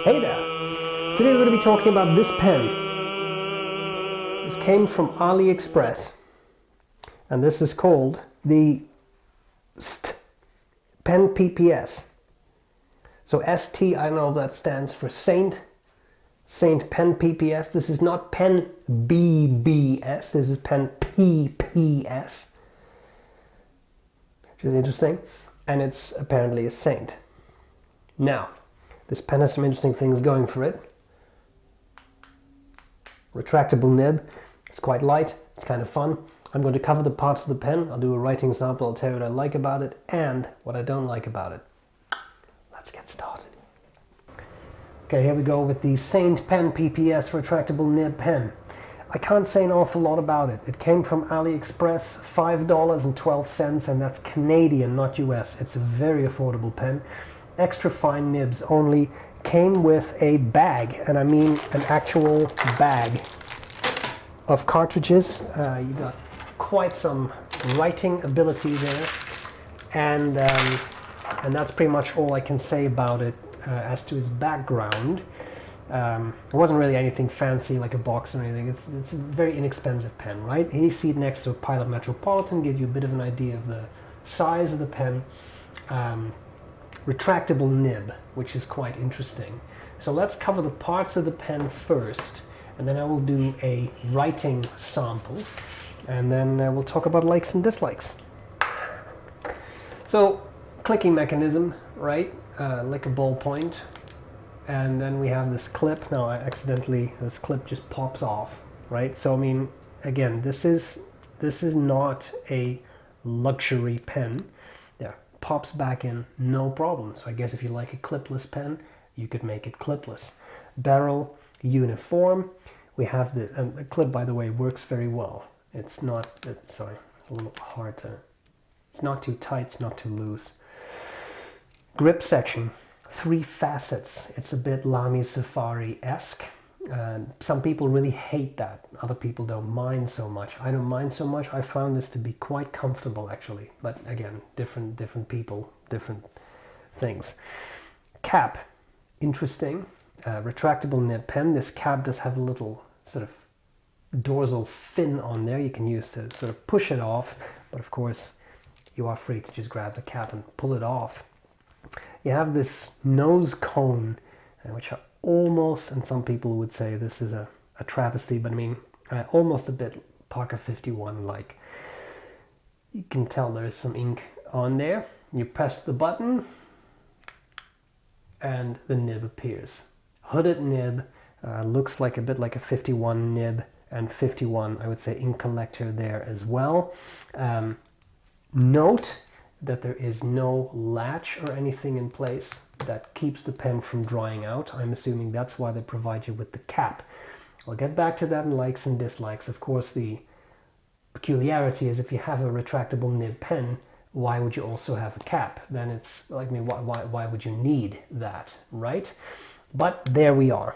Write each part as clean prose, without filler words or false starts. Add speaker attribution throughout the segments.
Speaker 1: Hey there! Today we're going to be talking about this pen. This came from AliExpress, and this is called the Penpps. So ST, I know that stands for Saint Penpps. This is not Penbbbs, this is Penpps, which is interesting, and it's apparently a saint. Now, this pen has some interesting things going for it. Retractable nib. It's quite light. It's kind of fun. I'm going to cover the parts of the pen. I'll do a writing sample. I'll tell you what I like about it and what I don't like about it. Let's get started. Okay, here we go with the Saint Penpps retractable nib pen. I can't say an awful lot about it. It came from AliExpress, $5.12, and that's Canadian, not US. It's a very affordable pen. Extra fine nibs only. Came with a bag, and I mean an actual bag of cartridges. You got quite some writing ability there, and that's pretty much all I can say about it as to its background. It wasn't really anything fancy like a box or anything. It's a very inexpensive pen, right? Here you see it next to a Pilot Metropolitan, give you a bit of an idea of the size of the pen. Retractable nib, which is quite interesting. So let's cover the parts of the pen first, and then I will do a writing sample, and then we'll talk about likes and dislikes. So, clicking mechanism, right? Like a ballpoint, and then we have this clip. Now, this clip just pops off, right? So, I mean, again, this is not a luxury pen. Pops back in, no problem. So I guess if you like a clipless pen, you could make it clipless. Barrel uniform. We have the clip, by the way, works very well. It's not, sorry, a little hard to, it's not too tight, it's not too loose. Grip section, 3 facets. It's a bit Lamy Safari-esque. Some people really hate that. Other people don't mind so much. I don't mind so much. I found this to be quite comfortable, actually. But again, different people, different things. Cap, interesting. Retractable nib pen. This cap does have a little sort of dorsal fin on there you can use to sort of push it off. But of course, you are free to just grab the cap and pull it off. You have this nose cone, which are almost, and some people would say this is a travesty, but I mean, almost a bit Parker 51-like. You can tell there is some ink on there. You press the button, and the nib appears. Hooded nib, looks like a bit like a 51 nib, and 51, I would say, ink collector there as well. Note that there is no latch or anything in place that keeps the pen from drying out. I'm assuming that's why they provide you with the cap. I'll get back to that in likes and dislikes. Of course, the peculiarity is if you have a retractable nib pen, why would you also have a cap? Then it's like, I mean, why would you need that, right? But there we are.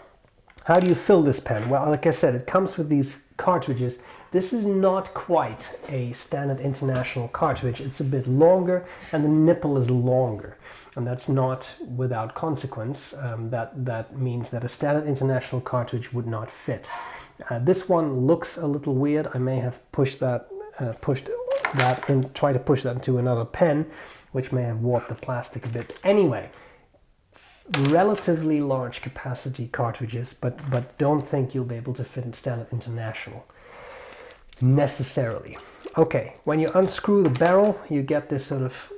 Speaker 1: How do you fill this pen? Well, like I said, it comes with these cartridges. This is not quite a standard international cartridge. It's a bit longer, and the nipple is longer. And that's not without consequence. That means that a standard international cartridge would not fit. This one looks a little weird. I may have tried to push that into another pen, which may have warped the plastic a bit. Anyway, relatively large capacity cartridges, but don't think you'll be able to fit in standard international necessarily. Okay, when you unscrew the barrel, you get this sort of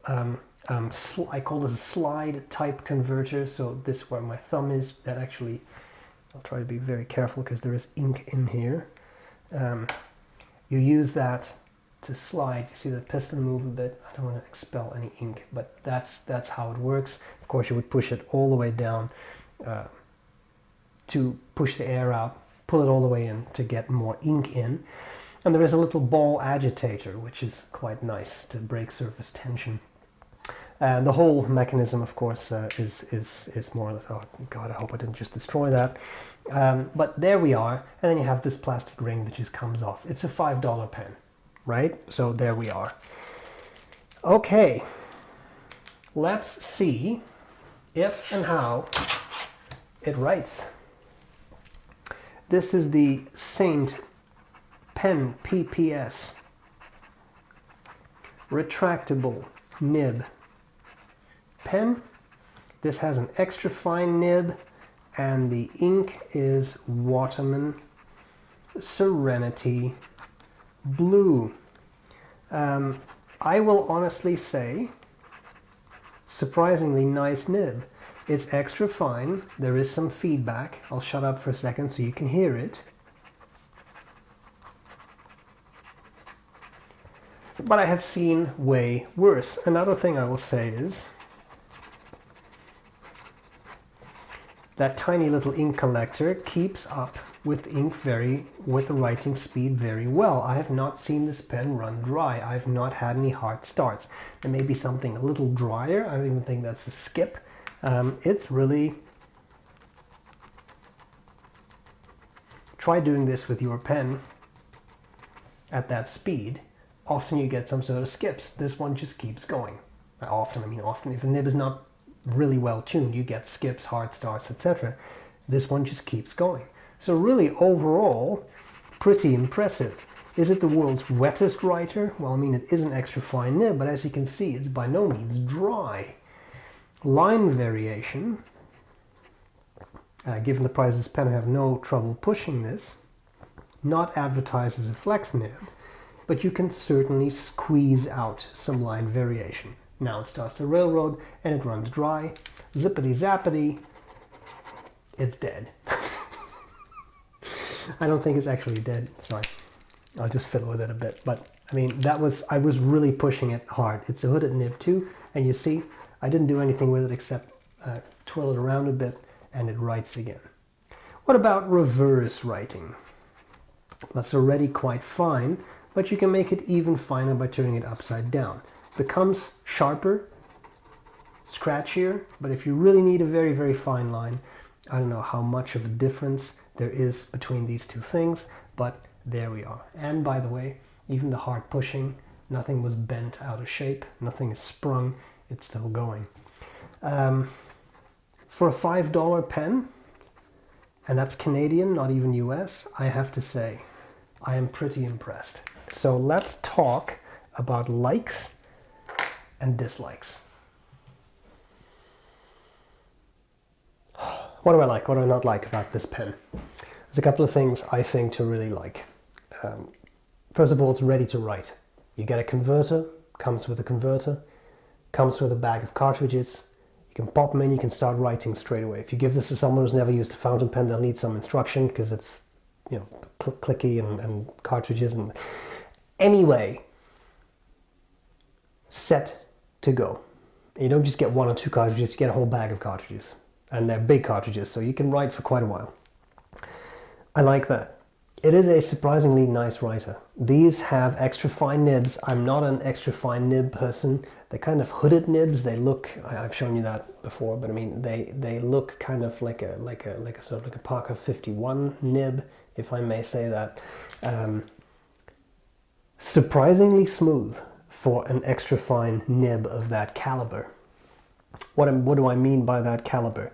Speaker 1: I call this a slide type converter. So this, where my thumb is, that actually, I'll try to be very careful because there is ink in here. You use that to slide. You see the piston move a bit. I don't want to expel any ink, but that's how it works. Of course, you would push it all the way down to push the air out, pull it all the way in to get more ink in. And there is a little ball agitator, which is quite nice to break surface tension. The whole mechanism, of course, is more or less, oh God, I hope I didn't just destroy that. But there we are, and then you have this plastic ring that just comes off. It's a $5 pen, right? So there we are. Okay, let's see if and how it writes. This is the Saint Penpps Retractable Nib pen. This has an extra fine nib, and the ink is Waterman Serenity Blue. I will honestly say, surprisingly nice nib. It's extra fine. There is some feedback. I'll shut up for a second so you can hear it. But I have seen way worse. Another thing I will say is that tiny little ink collector keeps up with ink with the writing speed very well. I have not seen this pen run dry. I have not had any hard starts. There may be something a little drier. I don't even think that's a skip. It's really... Try doing this with your pen at that speed. Often you get some sort of skips. This one just keeps going. Often, I mean often. If the nib is not really well tuned, you get skips, hard starts, etc. This one just keeps going. So really, overall, pretty impressive. Is it the world's wettest writer? Well, I mean, it is an extra fine nib, but as you can see, it's by no means dry. Line variation. Given the price of this pen, I have no trouble pushing this. Not advertised as a flex nib, but you can certainly squeeze out some line variation. Now it starts the railroad and it runs dry. Zippity zappity, it's dead. I don't think it's actually dead, sorry. I'll just fiddle with it a bit. But I mean, I was really pushing it hard. It's a hooded nib too, and you see, I didn't do anything with it except twirl it around a bit and it writes again. What about reverse writing? That's already quite fine, but you can make it even finer by turning it upside down. Becomes sharper, scratchier, but if you really need a very, very fine line, I don't know how much of a difference there is between these two things, but there we are. And by the way, even the hard pushing, nothing was bent out of shape, nothing is sprung, it's still going. For a $5 pen, and that's Canadian, not even US, I have to say, I am pretty impressed. So let's talk about likes and dislikes. What do I like? What do I not like about this pen? There's a couple of things I think to really like. First of all, it's ready to write. You get a converter, comes with a converter, comes with a bag of cartridges. You can pop them in, you can start writing straight away. If you give this to someone who's never used a fountain pen, they'll need some instruction because it's, you know, clicky and cartridges. And anyway, set to go. You don't just get one or two cartridges, you get a whole bag of cartridges. And they're big cartridges, so you can write for quite a while. I like that. It is a surprisingly nice writer. These have extra fine nibs. I'm not an extra fine nib person. They're kind of hooded nibs. They look, I've shown you that before, but I mean, they look kind of like a sort of like a Parker 51 nib, if I may say that. Surprisingly smooth for an extra fine nib of that caliber. What do I mean by that caliber?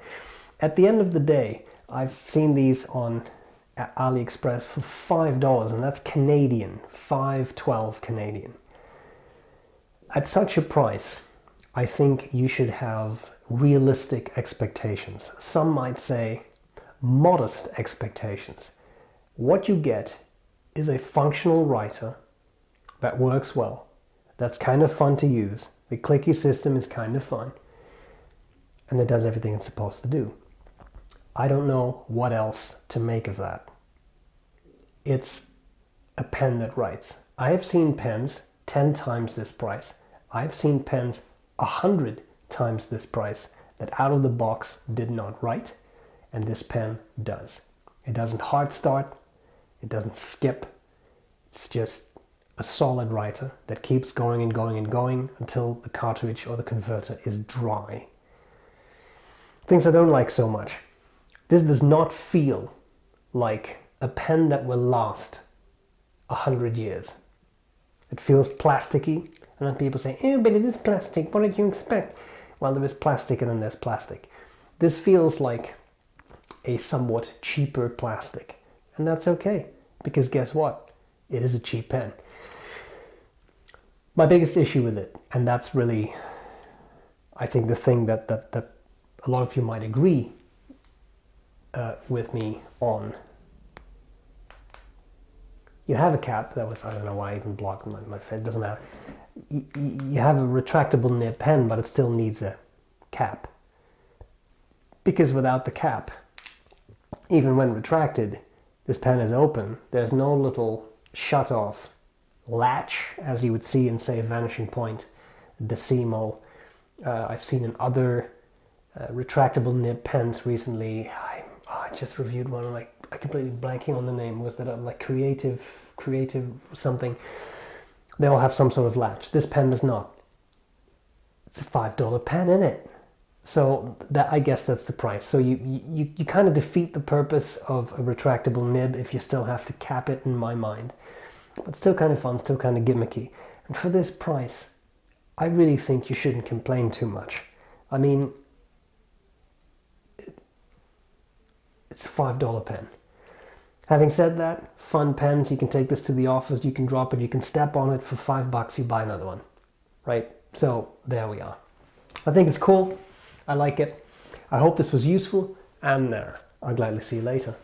Speaker 1: At the end of the day, I've seen these on AliExpress for $5, and that's Canadian, $5.12 Canadian. At such a price, I think you should have realistic expectations. Some might say modest expectations. What you get is a functional writer that works well, that's kind of fun to use. The clicky system is kind of fun, and it does everything it's supposed to do. I don't know what else to make of that. It's a pen that writes. I have seen pens 10 times this price. I've seen pens 100 times this price that out of the box did not write, and this pen does. It doesn't hard start, it doesn't skip, it's just a solid writer that keeps going and going and going until the cartridge or the converter is dry. Things I don't like so much. This does not feel like a pen that will last 100 years. It feels plasticky, and then people say, "Eh, but it is plastic, what did you expect?" Well, there is plastic and then there's plastic. This feels like a somewhat cheaper plastic. And that's okay, because guess what? It is a cheap pen. My biggest issue with it, and that's really, I think, the thing that a lot of you might agree with me on. You have a cap, that was, I don't know why I even blocked my face, it doesn't matter. You have a retractable nib pen, but it still needs a cap. Because without the cap, even when retracted, this pen is open. There's no little shut-off latch, as you would see in, say, Vanishing Point, Decimo. I've seen in other retractable nib pens recently. I just reviewed one, and I completely blanking on the name. Was that like creative something? They all have some sort of latch. This pen does not. It's a $5 pen in it. So that, I guess that's the price. So you kind of defeat the purpose of a retractable nib if you still have to cap it, in my mind. But still kind of fun, still kind of gimmicky. And for this price, I really think you shouldn't complain too much. I mean, it's a $5 pen. Having said that, fun pens, you can take this to the office, you can drop it, you can step on it for $5, you buy another one, right? So there we are. I think it's cool. I like it. I hope this was useful, and I'll gladly see you later.